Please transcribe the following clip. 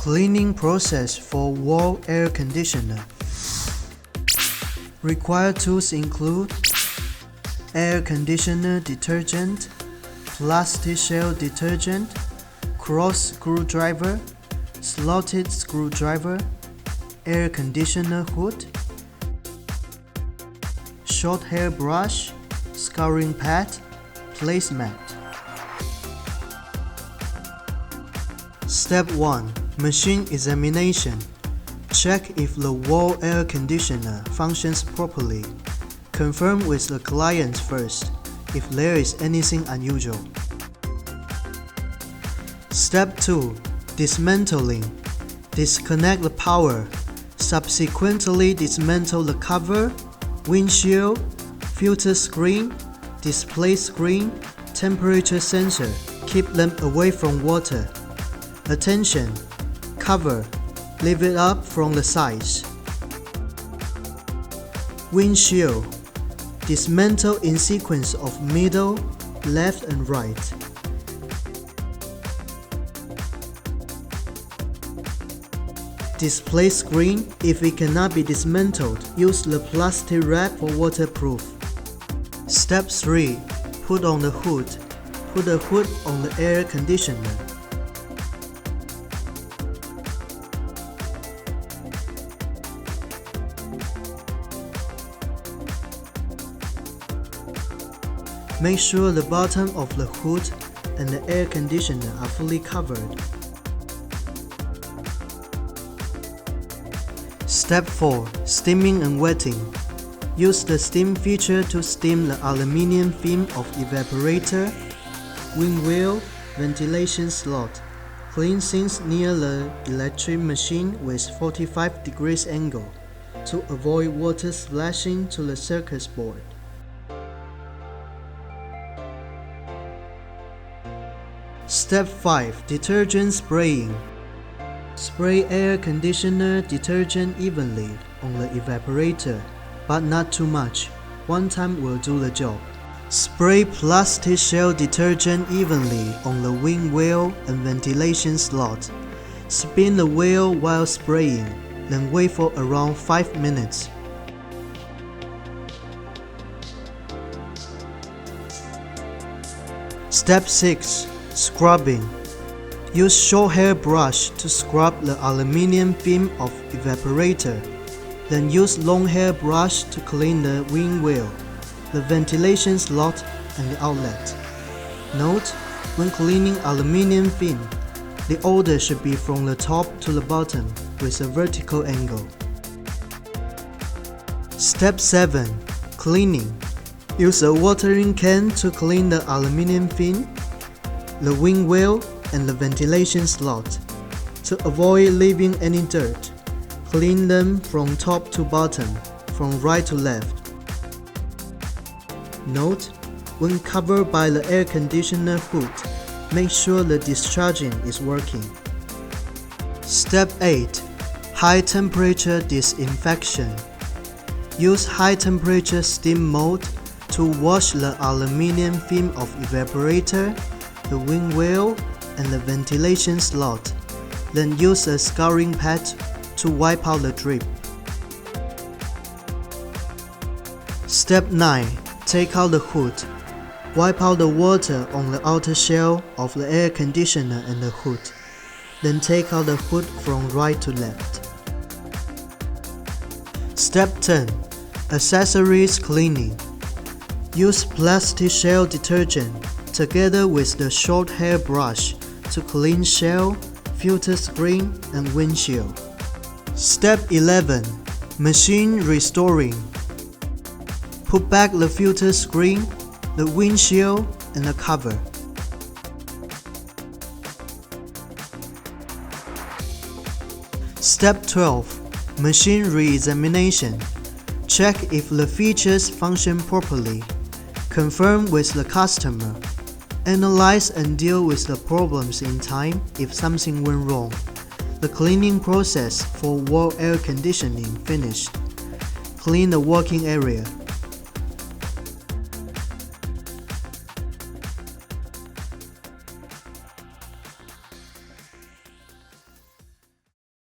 Cleaning process for wall air conditioner. Required tools include air conditioner detergent, plastic shell detergent, cross screwdriver, slotted screwdriver, air conditioner hood, short hair brush, scouring pad, placemat. Step 1. Machine examination. Check if the wall air conditioner functions properly. Confirm with the client first if there is anything unusual. Step 2. Dismantling. Disconnect the power. Subsequently dismantle the cover, windshield, filter screen, display screen, temperature sensor. Keep them away from water. Attention! Cover. Lift it up from the sides. Windshield. Dismantle in sequence of middle, left and right. Display screen. If it cannot be dismantled, use the plastic wrap for waterproof. Step 3. Put on the hood. Put the hood on the air conditioner. Make sure the bottom of the hood and the air conditioner are fully covered. Step 4. Steaming and wetting. Use the steam feature to steam the aluminum film of evaporator, wing wheel, ventilation slot. Clean things near the electric machine with 45 degrees angle to avoid water splashing to the circuit board. Step 5. Detergent spraying. Spray air conditioner detergent evenly on the evaporator, but not too much. One time will do the job. Spray plastic shell detergent evenly on the wing wheel and ventilation slot. Spin the wheel while spraying, then wait for around 5 minutes. Step 6. Scrubbing. Use short hair brush to scrub the aluminum film of evaporator. Then use long hair brush to clean the wing wheel, the ventilation slot and the outlet. Note, when cleaning aluminum film, the order should be from the top to the bottom with a vertical angle. Step 7. Cleaning. Use a watering can to clean the aluminum film, the wing wheel and the ventilation slot. To avoid leaving any dirt, clean them from top to bottom, from right to left. Note, when covered by the air conditioner hood, make sure the discharging is working. Step 8. High temperature disinfection. Use high temperature steam mode to wash the aluminum film of evaporator, the wing wheel and the ventilation slot. Then use a scouring pad to wipe out the drip. Step 9. Take out the hood. Wipe out the water on the outer shell of the air conditioner and the hood. Then take out the hood from right to left. Step 10. Accessories cleaning. Use plastic shell detergent together with the short hair brush to clean shell, filter screen and windshield. Step 11. Machine restoring. Put back the filter screen, the windshield and the cover. Step 12. Machine re-examination. Check if the features function properly. Confirm with the customer. Analyze and deal with the problems in time if something went wrong. The cleaning process for wall air conditioning finished. Clean the working area.